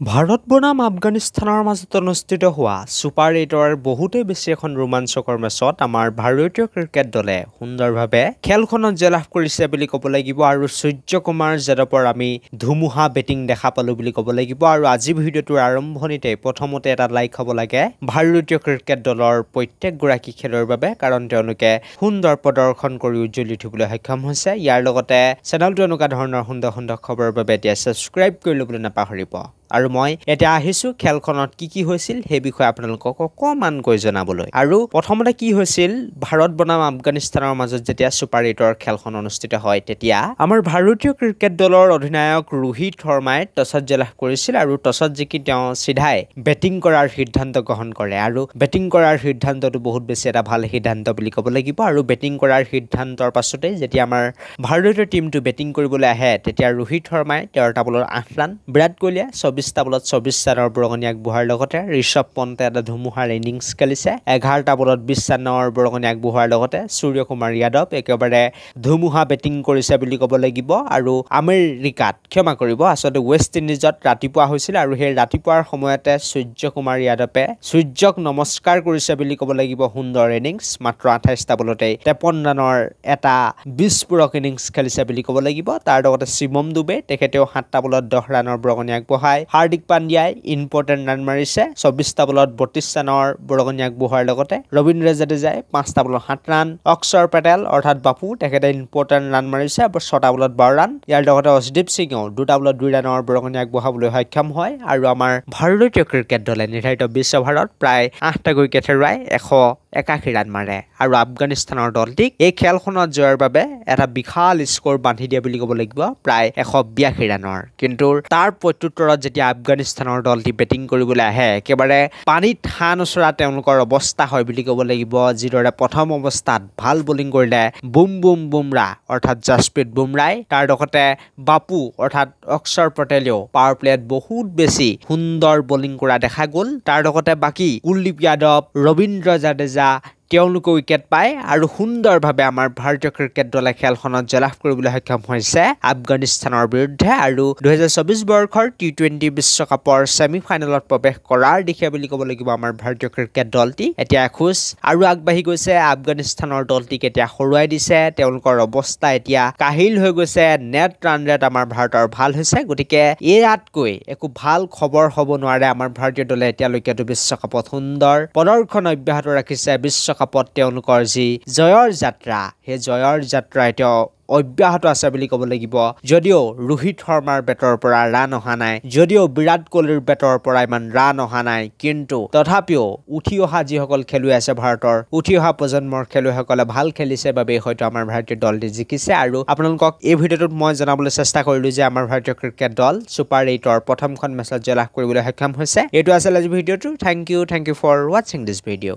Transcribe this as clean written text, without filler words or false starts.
ভাৰত বনাম আফগানিস্তানৰ মাজত অনুষ্ঠিত হোৱা ছুপাৰ 8ৰ বহুতেই বেছি এখন ৰোমাঞ্চকৰ মেচত আমাৰ ভাৰতীয় ক্ৰিকেট দলে সুন্দৰভাৱে খেলখনত জয়লাভ কৰিছে বুলি ক'ব লাগিব আৰু সূৰ্যকুমাৰ যাদৱৰ আমি ধুমুহা বেটিং দেখা পালো বুলি ক'ব লাগিব আৰু আজি ভিডিঅ'টোৰ আৰম্ভণিতে প্ৰথমতে এটা লাইক হ'ব লাগে ভাৰতীয় ক্ৰিকেট দলৰ প্ৰত্যেকগৰাকী খেলুৱৈৰ বাবে কাৰণ তেওঁলোকে সুন্দৰ প্ৰদৰ্শন কৰি উজ্জ্বলি উঠিবলৈ সক্ষম হৈছে ইয়াৰ লগতে চেনেলটো এনেকুৱা ধৰণৰ সুন্দৰ সুন্দৰ খবৰৰ বাবে এতিয়া সাবস্ক্ৰাইব কৰি ল'বলৈ নাপাহৰিব আৰু মই এটা আহিছো খেলখনত কি হৈছিল সেই বিষয়ে আপোনালোকক অকমানকৈ জনাবলৈ আৰু প্ৰথমতে কি হৈছিল ভাৰত বনাম আফগানিস্তানৰ মাজত যেতিয়া ছুপাৰ 8ৰ খেলখন অনুষ্ঠিত হয় তেতিয়া আমাৰ ভাৰতীয় ক্ৰিকেট দলৰ অধিনায়ক ৰোহিত শৰ্মাই টছত জয়লাভ কৰিছিল আৰু টছত জিকি তেওঁ সিধাই বেটিং কৰাৰ সিদ্ধান্ত গ্ৰহণ কৰে আৰু বেটিং কৰাৰ সিদ্ধান্তটো বহুত বেছি এটা ভাল সিদ্ধান্ত বুলি ক'ব লাগিব আৰু বেটিং কৰাৰ সিদ্ধান্তৰ পাছতে যেতিয়া আমাৰ ভাৰতীয় টিমটো বেটিং কৰিবলৈ আহে তেতিয়া ৰোহিত শৰ্মাই 13টা বলত 8 ৰান বিৰাট কোহলিয়ে 24টা বলত 24 ৰানৰ বৰঙণি আগবঢ়োৱাৰ লগতে ঋষভ পন্তে এটা ধুমুহাৰ ইনিংছ খেলিছে 11টা বলত 20 ৰানৰ বৰঙণি আগবঢ়োৱাৰ লগতে সূৰ্যকুমাৰ যাদৱ একেবাৰে ধুমুহা বেটিং কৰিছে বুলি ক'ব লাগিব আৰু আমেৰিকাত ক্ষমা কৰিব আসলে ৱেষ্ট ইণ্ডিজত ৰাতিপুৱা হৈছিল আৰু সেই ৰাতিপুৱাৰ সময়তে সূৰ্যকুমাৰ যাদৱে সূৰ্যক নমস্কাৰ কৰিছে বুলি ক'ব লাগিব সুন্দৰ ইনিংছ মাত্ৰ 28টা বলতে 53 ৰানৰ এটা বিস্ফোৰক ইনিংছ খেলিছে বুলি ক'ব লাগিব তাৰ লগতে শিৱম দুবে তেখেতেও 7টা বলত 10 ৰানৰ বৰঙণি আগবঢ়ায় হাৰ্দিক পাণ্ডিয়াই ইম্পৰ্টেণ্ট ৰান মাৰিছে 24টা বলত 32 ৰানৰ বৰঙণি আগবঢ়োৱাৰ লগতে ৰবীন্দ্ৰ জাদেজাই 5টা বলত 7 ৰান অক্ষৰ পেটেল অৰ্থাৎ বাপু তেখেতে ইম্পৰ্টেণ্ট ৰান মাৰিছে 6টা বলত 12 ৰান ইয়াৰ লগতে অৰ্শদীপ সিঙেও 2টা বলত 2 ৰানৰ বৰঙণি আগবঢ়াবলৈ সক্ষম হয় আৰু আমাৰ ভাৰতীয় ক্ৰিকেট দলে নিৰ্ধাৰিত 20 অভাৰত প্ৰায় 8টা উইকেট হেৰুৱাই 181 ৰান মাৰে আৰু আফগানিস্তানৰ দলটিক এই খেলখনত জয়ৰ বাবে এটা বিশাল স্কোৰ বান্ধি দিয়ে বুলি ক'ব লাগিব প্ৰায় 182 ৰানৰ কিন্তু তাৰ প্ৰত্যুত্তৰত যেতিয়া আফগানিস্তানৰ দলটি বেটিং কৰিবলৈ আহে একেবাৰে পানীত হান ওচৰা তেওঁলোকৰ অৱস্থা হয় বুলি ক'ব লাগিব যিদৰে প্ৰথম অৱস্থাত ভাল বলিং কৰিলে বুমৰাহ অৰ্থাৎ জাসপ্ৰীত বুমৰাই তাৰ লগতে বাপু অৰ্থাৎ অক্ষৰ পেটেলেও পাৱাৰ প্লেত বহুত বেছি সুন্দৰ বলিং কৰা দেখা গ'ল তাৰ লগতে বাকী কুলদীপ যাদৱ ৰবীন্দ্ৰ জাদেজা তেওঁলোকে উইকেট পায় আৰু সুন্দৰভাৱে আমাৰ ভাৰতীয় ক্ৰিকেট দলে খেলখনত জয়লাভ কৰিবলৈ সক্ষম হৈছে আফগানিস্তানৰ বিৰুদ্ধে আৰু 2024 বৰ্ষৰ টি20 বিশ্বকাপৰ ছেমিফাইনেলত প্ৰৱেশ কৰাৰ দিশে বুলি ক'ব লাগিব আমাৰ ভাৰতীয় ক্ৰিকেট দলটি এতিয়া খোজ আৰু আগবাঢ়ি গৈছে আফগানিস্তানৰ দলটিক এতিয়া হৰুৱাই দিছে তেওঁলোকৰ অৱস্থা এতিয়া কাহিল হৈ গৈছে নেট ৰান ৰেট আমাৰ ভাৰতৰ ভাল হৈছে গতিকে ইয়াতকৈ একো ভাল খবৰ হ'ব নোৱাৰে আমাৰ ভাৰতীয় দলে এতিয়ালৈকে বিশ্বকাপত সুন্দৰ প্ৰদৰ্শন অব্যাহত ৰাখিছে বিশ্বকাপত তেওঁলোকৰ যি জয়ৰ যাত্ৰা সেই জয়ৰ যাত্ৰা এতিয়া অব্যাহত আছে বুলি ক'ব লাগিব যদিও ৰোহিত শৰ্মাৰ বেটৰ পৰা ৰান অহা নাই যদিও বিৰাট কোহলিৰ বেটৰ পৰা ইমান ৰান অহা নাই কিন্তু তথাপিও উঠি অহা যিসকল খেলুৱৈ আছে ভাৰতৰ উঠি অহা প্ৰজন্মৰ খেলুৱৈসকলে ভাল খেলিছে বাবে হয়তো আমাৰ ভাৰতীয় দলটি জিকিছে আৰু আপোনালোকক এই ভিডিঅ'টোত মই জনাবলৈ চেষ্টা কৰিলো যে আমাৰ ভাৰতীয় ক্ৰিকেট দল ছুপাৰ 8ৰ প্ৰথমখন মেচত জয়লাভ কৰিবলৈ সক্ষম হৈছে এইটো আছিল আজি ভিডিঅ'টো থেংক ইউ ফৰ ৱাচিং দিছ ভিডিঅ'